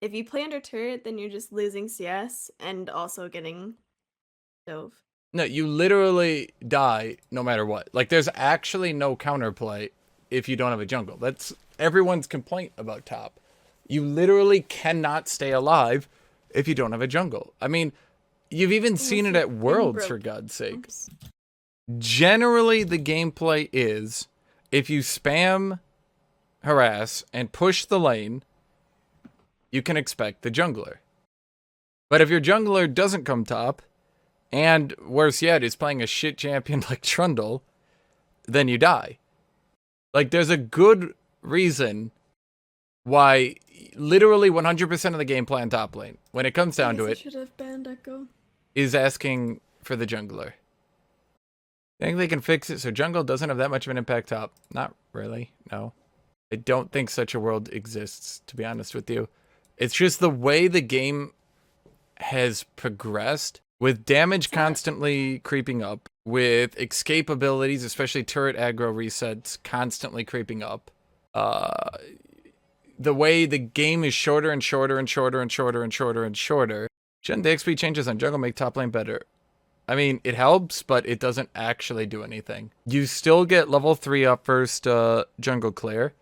If you play under turret, then you're just losing CS and also getting dove. No, you literally die no matter what. Like, there's actually no counterplay if you don't have a jungle. That's everyone's complaint about top. You literally cannot stay alive if you don't have a jungle. I mean, you've even seen it at Worlds, for God's sake. Oops. Generally, the gameplay is if you spam harass and push the lane, you can expect the jungler. But if your jungler doesn't come top, and worse yet, is playing a shit champion like Trundle, then you die. Like, there's a good reason why literally 100% of the gameplay on top lane, when it comes down to it, should have banned Echo. Is asking for the jungler. I think they can fix it so jungle doesn't have that much of an impact top. Not really, no. I don't think such a world exists, to be honest with you. It's just the way the game has progressed, with damage constantly creeping up, with escape abilities, especially turret aggro resets, constantly creeping up. The way the game is shorter and shorter and shorter and shorter and shorter and shorter. Shouldn't the XP changes on jungle make top lane better? I mean, it helps, but it doesn't actually do anything. You still get level 3 up first jungle clear,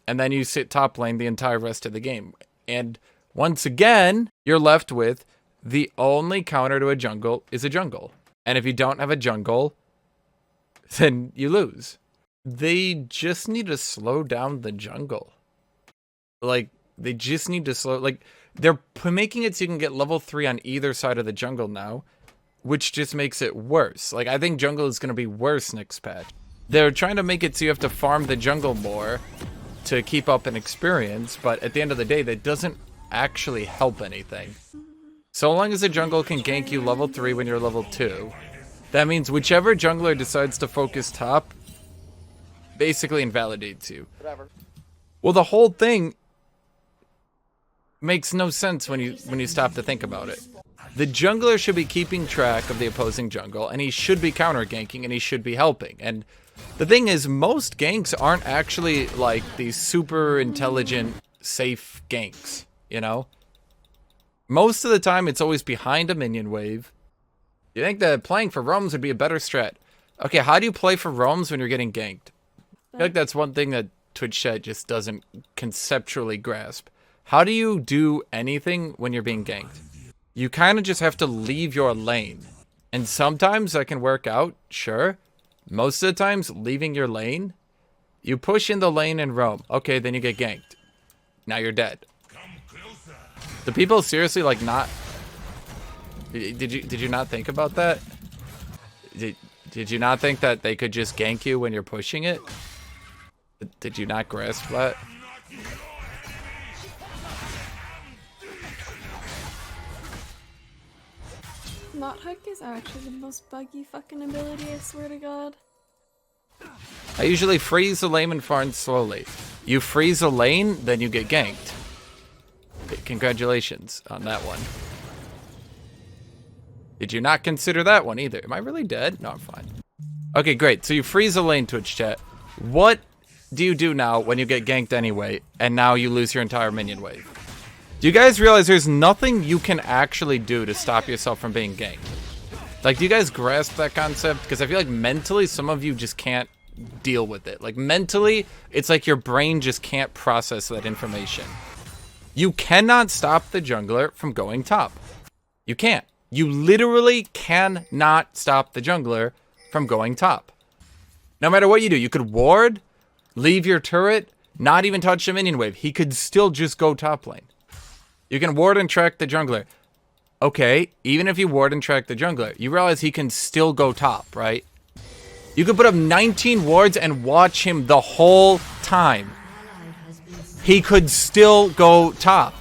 and then you sit top lane the entire rest of the game. And once again, you're left with the only counter to a jungle is a jungle. And if you don't have a jungle, then you lose. They just need to slow down the jungle. Like, they just need to slow... Like, they're making it so you can get level 3 on either side of the jungle now, which just makes it worse. Like, I think jungle is going to be worse next patch. They're trying to make it so you have to farm the jungle more to keep up an experience, but at the end of the day, that doesn't actually help anything. So long as the jungle can gank you level 3 when you're level 2, that means whichever jungler decides to focus top basically invalidates you. Whatever. Well, the whole thing makes no sense when you stop to think about it. The jungler should be keeping track of the opposing jungle, and he should be counter ganking, and he should be helping. And the thing is, most ganks aren't actually like these super intelligent, safe ganks, you know? Most of the time, it's always behind a minion wave. You think that playing for roams would be a better strat? Okay, how do you play for roams when you're getting ganked? I feel like that's one thing that Twitch chat just doesn't conceptually grasp. How do you do anything when you're being ganked? You kind of just have to leave your lane. And sometimes that can work out, sure. Most of the times, leaving your lane, you push in the lane and roam. Okay, then you get ganked. Now you're dead. Do people seriously, like, not... Did you not think about that? Did you not think that they could just gank you when you're pushing it? Did you not grasp that? Not hook is actually the most buggy fucking ability, I swear to God. I usually freeze the lane and farm slowly. You freeze a lane, then you get ganked. Congratulations on that one. Did you not consider that one either? Am I really dead? No, I'm fine. Okay, great. So you freeze a lane, Twitch chat. What do you do now when you get ganked anyway, and now you lose your entire minion wave? Do you guys realize there's nothing you can actually do to stop yourself from being ganked? Like, do you guys grasp that concept? Because I feel like mentally, some of you just can't deal with it. Like, mentally, it's like your brain just can't process that information. You cannot stop the jungler from going top. You can't. You literally cannot stop the jungler from going top. No matter what you do, you could ward, leave your turret, not even touch the minion wave. He could still just go top lane. You can ward and track the jungler. Okay, even if you ward and track the jungler, you realize he can still go top, right? You could put up 19 wards and watch him the whole time. He could still go top.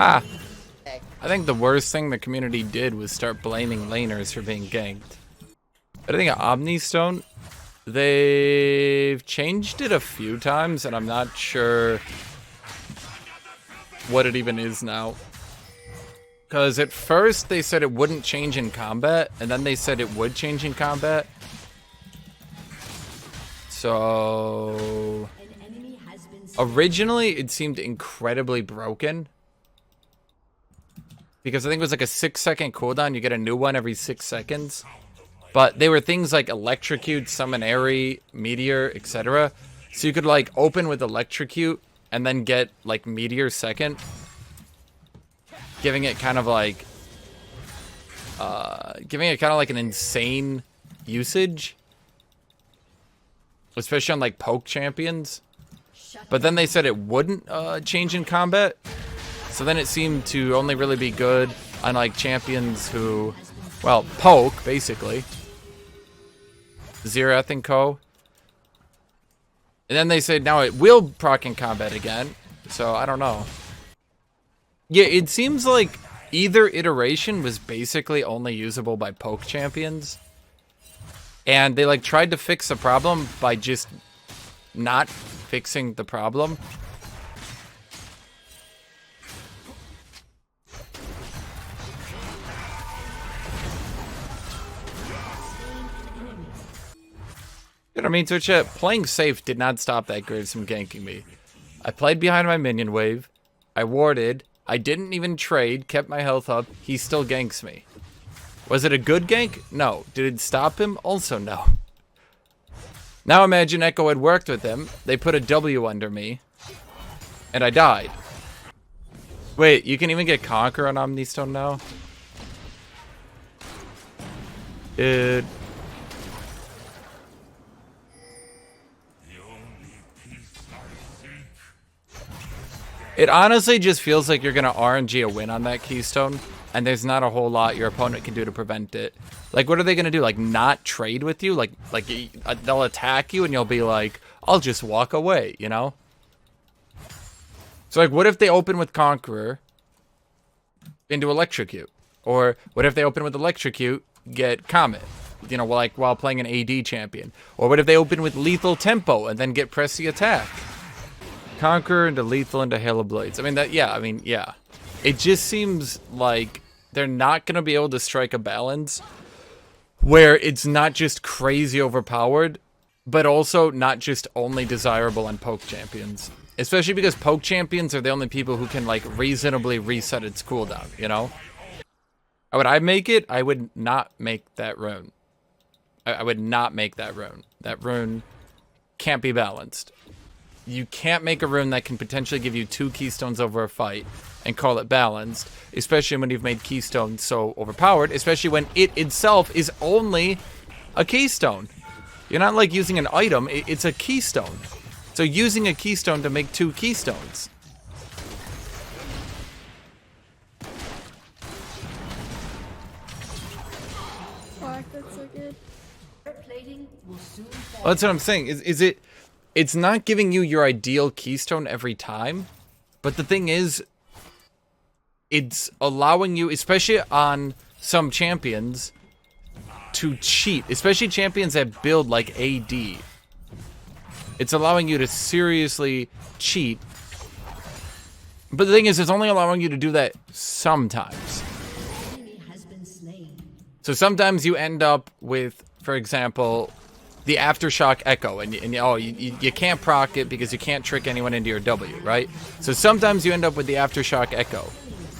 Ah. I think the worst thing the community did was start blaming laners for being ganked. But I think Omnistone, they've changed it a few times, and I'm not sure what it even is now. Because at first they said it wouldn't change in combat, and then they said it would change in combat. So originally it seemed incredibly broken. Because I think it was like a 6-second cooldown. You get a new one every 6 seconds. But they were things like Electrocute, Summon Airy, Meteor, etc. So you could like open with Electrocute and then get like Meteor second. Giving it kind of like an insane usage. Especially on like poke champions. But then they said it wouldn't change in combat. So then it seemed to only really be good on like champions who, well, poke basically. Xerath and co. And then they said now it will proc in combat again. So I don't know. Yeah, it seems like either iteration was basically only usable by poke champions. And they like tried to fix the problem by just not fixing the problem. I mean, Twitch chat, playing safe did not stop that Graves from ganking me. I played behind my minion wave. I warded. I didn't even trade, kept my health up. He still ganks me. Was it a good gank? No. Did it stop him? Also no. Now imagine Echo had worked with him. They put a W under me. And I died. Wait, you can even get Conquer on Omnistone now? Dude. It honestly just feels like you're going to RNG a win on that Keystone, and there's not a whole lot your opponent can do to prevent it. Like, what are they going to do? Like, not trade with you? Like they'll attack you, and you'll be like, I'll just walk away, you know? So, like, what if they open with Conqueror into Electrocute? Or what if they open with Electrocute, get Comet? You know, like, while playing an AD champion. Or what if they open with Lethal Tempo, and then get Press the Attack? Conqueror into Lethal into Hail of Blades. I mean, yeah. It just seems like they're not going to be able to strike a balance where it's not just crazy overpowered, but also not just only desirable on poke champions. Especially because poke champions are the only people who can, like, reasonably reset its cooldown, you know? Would I make it? I would not make that rune. I would not make that rune. That rune can't be balanced. You can't make a rune that can potentially give you 2 keystones over a fight and call it balanced, especially when you've made keystone so overpowered, especially when it itself is only a keystone. You're not like using an item, it's a keystone. So using a keystone to make 2 keystones. Fuck, that's so good. Well, that's what I'm saying. Is it... It's not giving you your ideal keystone every time, but the thing is, it's allowing you, especially on some champions, to cheat, especially champions that build like AD. It's allowing you to seriously cheat, but the thing is, it's only allowing you to do that sometimes. So sometimes you end up with, for example, the Aftershock Echo, and you can't proc it because you can't trick anyone into your W, right? So sometimes you end up with the Aftershock Echo,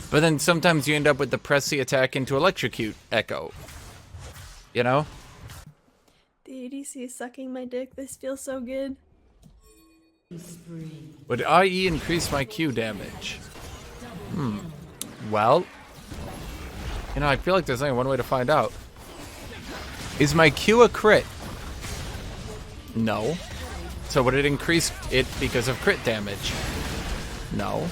but then sometimes you end up with the Press the Attack into Electrocute Echo. You know? The ADC is sucking my dick. This feels so good. Would IE increase my Q damage? Well, you know, I feel like there's only one way to find out. Is my Q a crit? No. So would it increase it because of crit damage? No.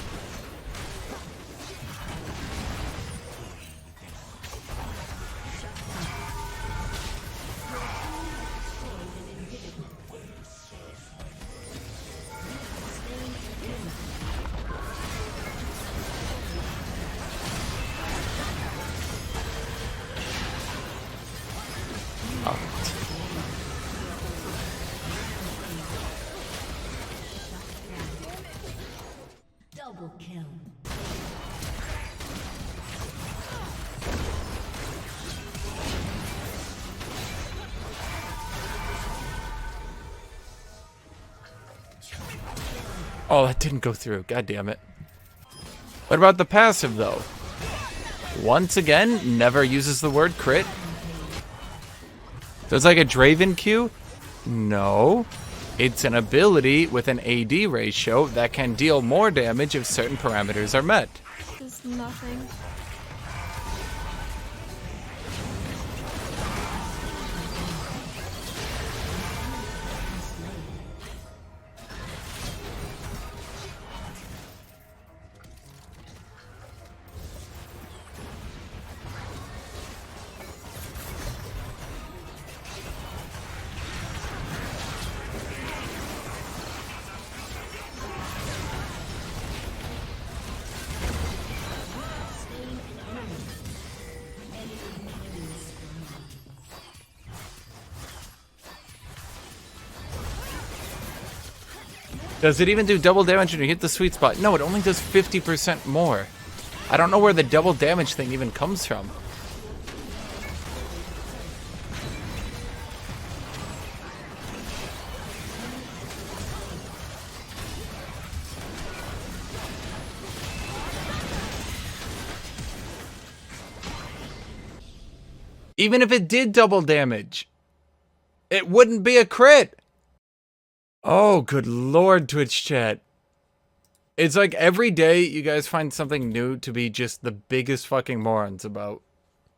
Oh, that didn't go through. God damn it. What about the passive, though? Once again, never uses the word crit. So it's like a Draven Q? No. It's an ability with an AD ratio that can deal more damage if certain parameters are met. Just nothing. Does it even do double damage when you hit the sweet spot? No, it only does 50% more. I don't know where the double damage thing even comes from. Even if it did double damage, it wouldn't be a crit. Oh, good lord, Twitch chat. It's like every day you guys find something new to be just the biggest fucking morons about.